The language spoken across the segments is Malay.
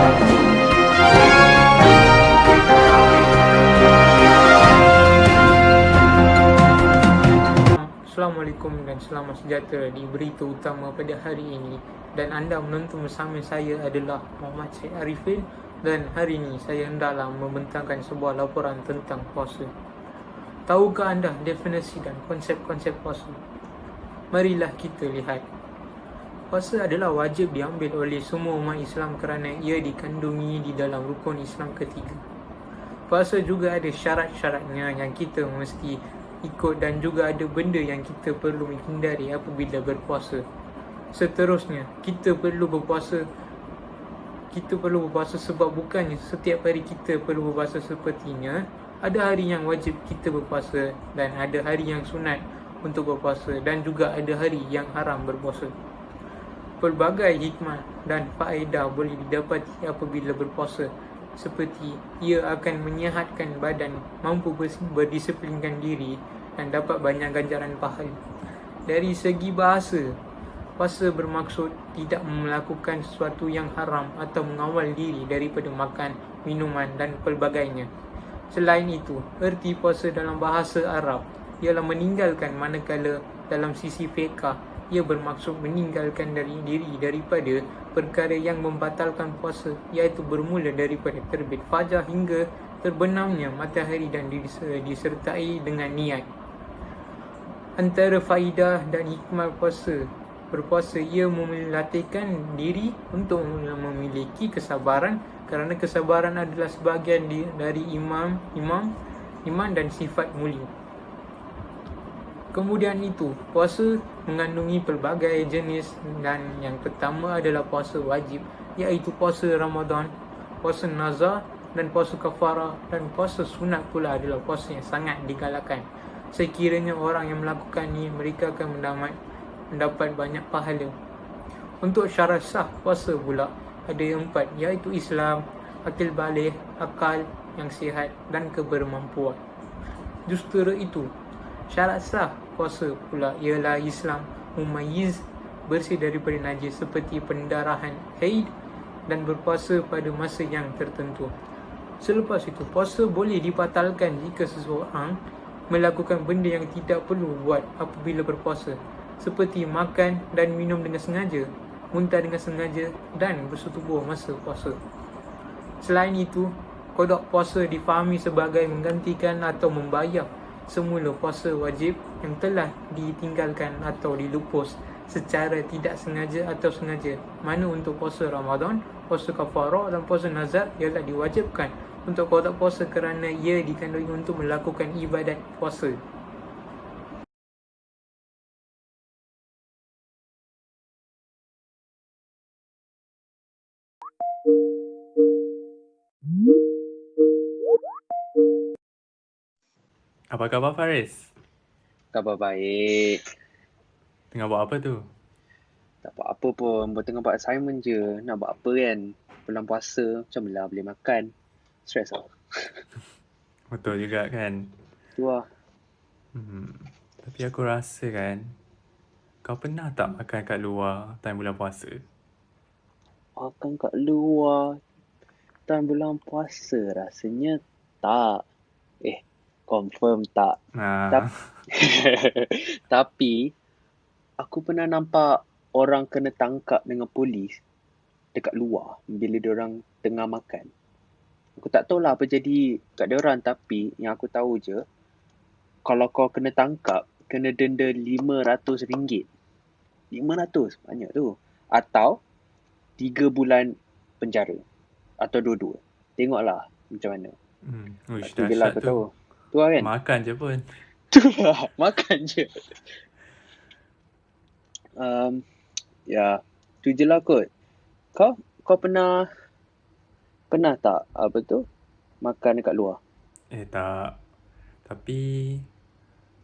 Assalamualaikum dan selamat sejahtera di berita utama pada hari ini. Dan anda menonton bersama saya adalah Muhammad Syed Arifin. Dan hari ini saya hendaklah membentangkan sebuah laporan tentang puasa. Tahukah anda definisi dan konsep-konsep puasa? Marilah kita lihat. Puasa adalah wajib diambil oleh semua umat Islam kerana ia dikandungi di dalam rukun Islam ketiga. Puasa juga ada syarat-syaratnya yang kita mesti ikut dan juga ada benda yang kita perlu menghindari apabila berpuasa. Seterusnya, kita perlu berpuasa sebab bukannya setiap hari kita perlu berpuasa sepertinya. Ada hari yang wajib kita berpuasa dan ada hari yang sunat untuk berpuasa dan juga ada hari yang haram berpuasa. Pelbagai hikmah dan faedah boleh didapati apabila berpuasa, seperti ia akan menyihatkan badan, mampu berdisiplinkan diri dan dapat banyak ganjaran pahala. Dari segi bahasa, puasa bermaksud tidak melakukan sesuatu yang haram atau mengawal diri daripada makan, minuman dan pelbagainya. Selain itu, erti puasa dalam bahasa Arab ialah meninggalkan, manakala dalam sisi fiqh ia bermaksud meninggalkan diri daripada perkara yang membatalkan puasa, iaitu bermula daripada terbit fajar hingga terbenamnya matahari dan disertai dengan niat. Antara faedah dan hikmat berpuasa, ia melatihkan diri untuk memiliki kesabaran, kerana kesabaran adalah sebahagian dari iman dan sifat mulia. Kemudian itu, puasa mengandungi pelbagai jenis, dan yang pertama adalah puasa wajib, iaitu puasa Ramadan, puasa nazar dan puasa kafarah, dan puasa sunat pula adalah puasa yang sangat digalakkan. Sekiranya orang yang melakukannya, mereka akan mendapat banyak pahala. Untuk syarat sah puasa pula ada 4, iaitu Islam, akil baligh, akal yang sihat dan kebermampuan. Justru itu, syarat sah puasa pula ialah Islam mumayyiz, bersih daripada najis seperti pendarahan haid dan berpuasa pada masa yang tertentu. Selepas itu, puasa boleh dibatalkan jika seseorang melakukan benda yang tidak perlu buat apabila berpuasa, seperti makan dan minum dengan sengaja, muntah dengan sengaja dan bersetubuh masa puasa. Selain itu, qada puasa difahami sebagai menggantikan atau membayar semula puasa wajib yang telah ditinggalkan atau dilupus secara tidak sengaja atau sengaja. Mana untuk puasa Ramadan, puasa kafarah dan puasa nazar ialah diwajibkan untuk qada puasa kerana ia dikandungi untuk melakukan ibadat puasa. Apa khabar Faris? Khabar baik. Tengah buat apa tu? Tak buat apa pun. Tengah buat assignment je. Nak buat apa kan? Bulan puasa. Macam mana boleh makan? Stress lah. Betul juga kan? Tu lah. Tapi aku rasa kan, kau pernah tak makan kat luar time bulan puasa? Makan kat luar time bulan puasa rasanya tak. Confirm tak. Tapi aku pernah nampak orang kena tangkap dengan polis dekat luar bila diorang tengah makan. Aku tak tahulah apa jadi kat diorang, tapi yang aku tahu je, kalau kau kena tangkap, kena denda RM500. 500, banyak tu. Atau 3 bulan penjara. Atau dua-dua. Tengoklah macam mana. Uish, Tu je lah dahsyat aku tu. tahu. Tu lah kan? Makan je pun. Tu lah, makan je. Ya, tu je lah kot. Kau pernah tak apa tu makan dekat luar? Tak. Tapi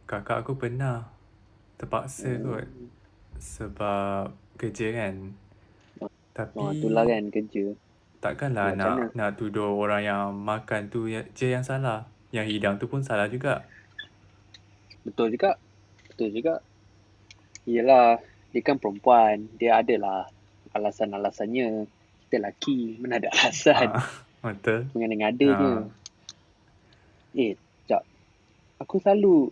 kakak aku pernah. Terpaksa kot. Sebab kerja kan. Tapi Itulah kan kerja. takkanlah nak tuduh orang yang makan tu je yang salah. Yang hidang tu pun salah juga. Betul juga. Yelah, dia kan perempuan. Dia adalah alasan-alasannya. kita lelaki. Mana ada alasan. Betul. Mengada-ngadanya. Sekejap. Aku selalu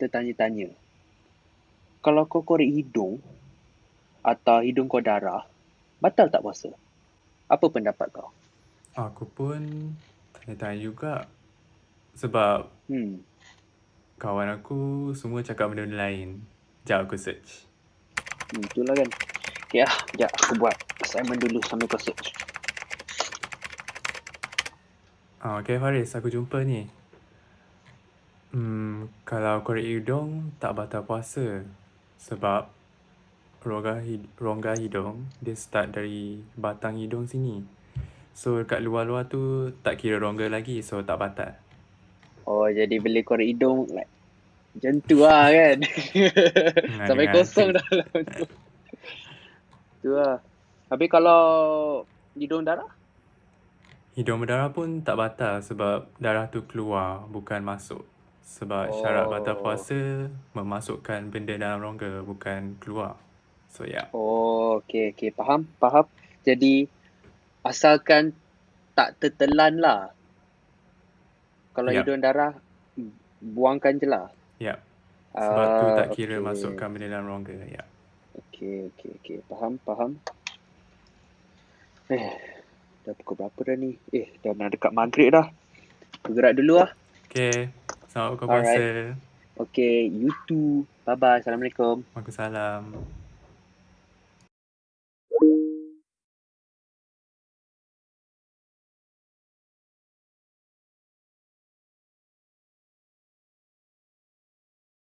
tertanya-tanya. Kalau kau korek hidung atau hidung kau darah, batal tak puasa? Apa pendapat kau? Aku pun tanya-tanya juga. Sebab kawan aku semua cakap benda-benda lain. Sekejap aku search. Itulah kan. Okay lah. Sekejap aku buat assignment dulu sambil kau search. Okay Faris, aku jumpa ni. Kalau korek hidung tak batal puasa. Sebab rongga hidung dia start dari batang hidung sini. So kat luar-luar tu tak kira rongga lagi, so tak batal. Oh, jadi beli korek hidung like macam tu lah kan. Sampai kosong dalam tu. Tu lah. Habis kalau hidung darah? Hidung berdarah pun tak batal sebab darah tu keluar, bukan masuk. Sebab syarat batal puasa memasukkan benda dalam rongga, bukan keluar. So yeah. Oh, okay. Faham. Jadi, asalkan tak tertelan lah. Kalau hidung darah, buangkan je lah. Yep. Sebab tu tak kira masukkan benda dalam rongga. Ya. Okay. Faham. Dah pukul berapa dah ni? Dah nak dekat maghrib dah. Bergerak dulu lah. Okay. Selamat buka puasa. Okay, you too. Bye-bye. Assalamualaikum. Waalaikumsalam.